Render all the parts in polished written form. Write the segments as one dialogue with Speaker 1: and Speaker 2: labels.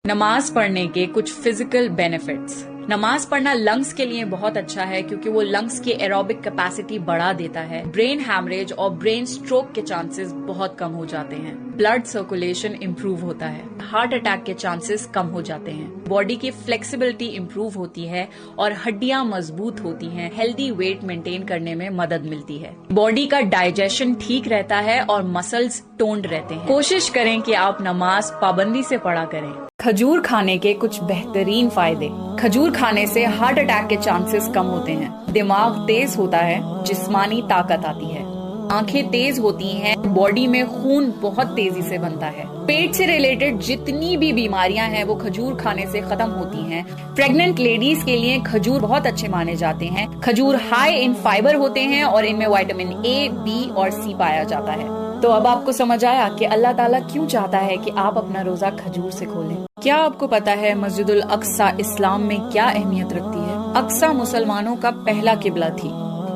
Speaker 1: نماز پڑھنے کے کچھ فزیکل بینیفٹس۔ نماز پڑھنا لنگز کے لیے بہت اچھا ہے کیونکہ وہ لنگز کی ایروبک کیپیسٹی بڑھا دیتا ہے۔ برین ہیمریج اور برین سٹروک کے چانسز بہت کم ہو جاتے ہیں۔ بلڈ سرکولیشن امپروو ہوتا ہے۔ ہارٹ اٹیک کے چانسز کم ہو جاتے ہیں۔ باڈی کی فلیکسیبلٹی امپروو ہوتی ہے اور ہڈیاں مضبوط ہوتی ہیں۔ ہیلدی ویٹ مینٹین کرنے میں مدد ملتی ہے۔ باڈی کا ڈائجیشن ٹھیک رہتا ہے اور مسلز ٹونڈ رہتے ہیں۔ کوشش کریں کہ آپ نماز پابندی سے پڑھا کریں۔ کھجور کھانے کے کچھ بہترین فائدے۔ کھجور کھانے سے ہارٹ اٹیک کے چانسز کم ہوتے ہیں۔ دماغ تیز ہوتا ہے، جسمانی طاقت آتی ہے۔ آنکھیں تیز ہوتی ہیں، باڈی میں خون بہت تیزی سے بنتا ہے۔ پیٹ سے ریلیٹڈ جتنی بھی بیماریاں ہیں وہ کھجور کھانے سے ختم ہوتی ہیں۔ پریگننٹ لیڈیز کے لیے کھجور بہت اچھے مانے جاتے ہیں۔ کھجور ہائی ان فائبر ہوتے ہیں اور ان میں وٹامن اے، بی اور سی پایا جاتا ہے۔ تو اب آپ کو سمجھ آیا کہ اللہ تعالیٰ کیوں چاہتا ہے کہ آپ اپنا روزہ کھجور سے کھولیں۔ کیا آپ کو پتا ہے مسجد الاقصی اسلام میں کیا اہمیت رکھتی ہے؟ اقصی مسلمانوں کا پہلا قبلہ تھی۔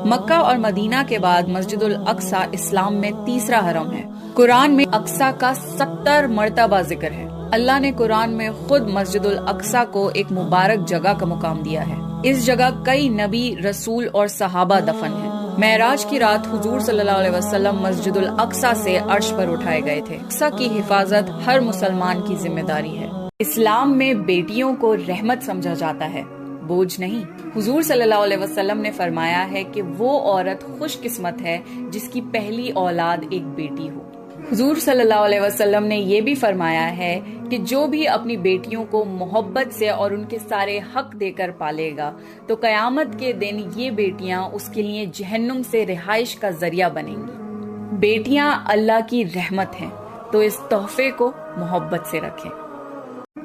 Speaker 1: مکہ اور مدینہ کے بعد مسجد الاقصی اسلام میں تیسرا حرم ہے۔ قرآن میں اقصی کا 70 مرتبہ ذکر ہے۔ اللہ نے قرآن میں خود مسجد الاقصی کو ایک مبارک جگہ کا مقام دیا ہے۔ اس جگہ کئی نبی، رسول اور صحابہ دفن ہیں۔ معراج کی رات حضور صلی اللہ علیہ وسلم مسجد الاقصی سے عرش پر اٹھائے گئے تھے۔ اقصی کی حفاظت ہر مسلمان کی ذمہ داری ہے۔ اسلام میں بیٹیوں کو رحمت سمجھا جاتا ہے، بوجھ نہیں۔ حضور صلی اللہ علیہ وسلم نے فرمایا ہے کہ وہ عورت خوش قسمت ہے جس کی پہلی اولاد ایک بیٹی ہو۔ حضور صلی اللہ علیہ وسلم نے یہ بھی فرمایا ہے کہ جو بھی اپنی بیٹیوں کو محبت سے اور ان کے سارے حق دے کر پالے گا تو قیامت کے دن یہ بیٹیاں اس کے لیے جہنم سے رہائش کا ذریعہ بنیں گی۔ بیٹیاں اللہ کی رحمت ہیں، تو اس تحفے کو محبت سے رکھیں۔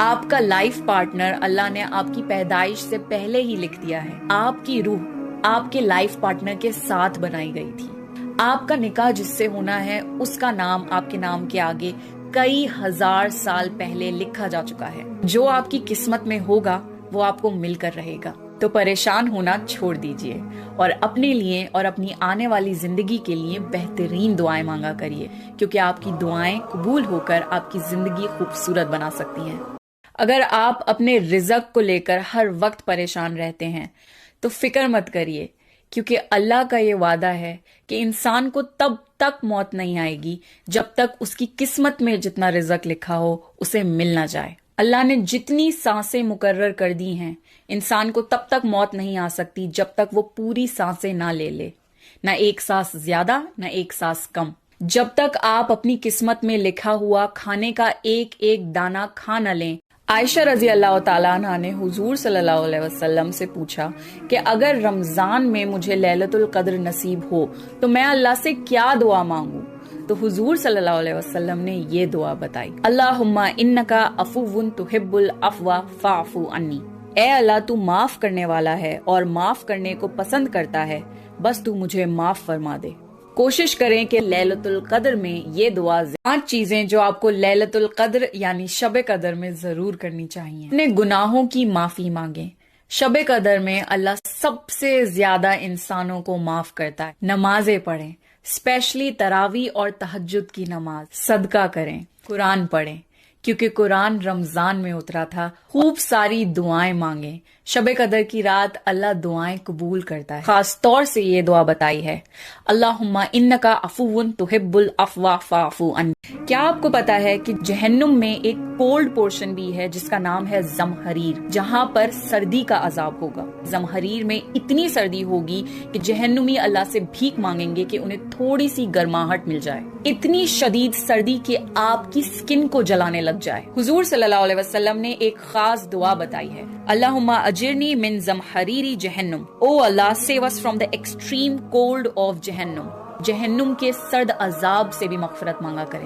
Speaker 1: آپ کا لائف پارٹنر اللہ نے آپ کی پیدائش سے پہلے ہی لکھ دیا ہے۔ آپ کی روح آپ کے لائف پارٹنر کے ساتھ بنائی گئی تھی۔ آپ کا نکاح جس سے ہونا ہے اس کا نام آپ کے نام کے آگے کئی ہزار سال پہلے لکھا جا چکا ہے۔ جو آپ کی قسمت میں ہوگا وہ آپ کو مل کر رہے گا۔ تو پریشان ہونا چھوڑ دیجئے اور اپنے لیے اور اپنی آنے والی زندگی کے لیے بہترین دعائیں مانگا کریے، کیونکہ آپ کی دعائیں قبول ہو کر آپ کی زندگی خوبصورت بنا سکتی ہیں۔ اگر آپ اپنے رزق کو لے کر ہر وقت پریشان رہتے ہیں تو فکر مت کریے، کیونکہ اللہ کا یہ وعدہ ہے کہ انسان کو تب تک موت نہیں آئے گی جب تک اس کی قسمت میں جتنا رزق لکھا ہو اسے مل نہ جائے۔ اللہ نے جتنی سانسیں مقرر کر دی ہیں، انسان کو تب تک موت نہیں آ سکتی جب تک وہ پوری سانسیں نہ لے لے، نہ ایک سانس زیادہ نہ ایک سانس کم۔ جب تک آپ اپنی قسمت میں لکھا ہوا کھانے کا ایک ایک دانہ کھا نہ لیں۔ عائشہ رضی اللہ تعالیٰ عنہ نے حضور صلی اللہ علیہ وسلم سے پوچھا کہ اگر رمضان میں مجھے لیلۃ القدر نصیب ہو تو میں اللہ سے کیا دعا مانگوں؟ تو حضور صلی اللہ علیہ وسلم نے یہ دعا بتائی، اللہم انکا عفو تحب العفو فاعف عنی۔ اے اللہ تو معاف کرنے والا ہے اور معاف کرنے کو پسند کرتا ہے، بس تو مجھے معاف فرما دے۔ کوشش کریں کہ لیلۃ القدر میں یہ دعا 5 چیزیں جو آپ کو لیلۃ القدر یعنی شب قدر میں ضرور کرنی چاہیے۔ اپنے گناہوں کی معافی مانگیں۔ شب قدر میں اللہ سب سے زیادہ انسانوں کو معاف کرتا ہے۔ نمازیں پڑھیں، اسپیشلی تراویح اور تہجد کی نماز۔ صدقہ کریں، قرآن پڑھیں کیونکہ قرآن رمضان میں اترا تھا۔ خوب ساری دعائیں مانگیں۔ شب قدر کی رات اللہ دعائیں قبول کرتا ہے۔ خاص طور سے یہ دعا بتائی ہے، اللہم انکا عفو تحب العفو فاعف عنی۔ کیا آپ کو پتا ہے کہ جہنم میں ایک کولڈ پورشن بھی ہے جس کا نام ہے زمہریر، جہاں پر سردی کا عذاب ہوگا۔ زمہریر میں اتنی سردی ہوگی کہ جہنمی اللہ سے بھیک مانگیں گے کہ انہیں تھوڑی سی گرماہٹ مل جائے۔ اتنی شدید سردی کہ آپ کی سکن کو جلانے لگ جائے۔ حضور صلی اللہ علیہ وسلم نے ایک خاص دعا بتائی ہے، اللہم اجرنی من زمہریر جہنم۔ او اللہ save us from the extreme cold of جہنم۔ جہنم کے سرد عذاب سے بھی مغفرت مانگا کریں۔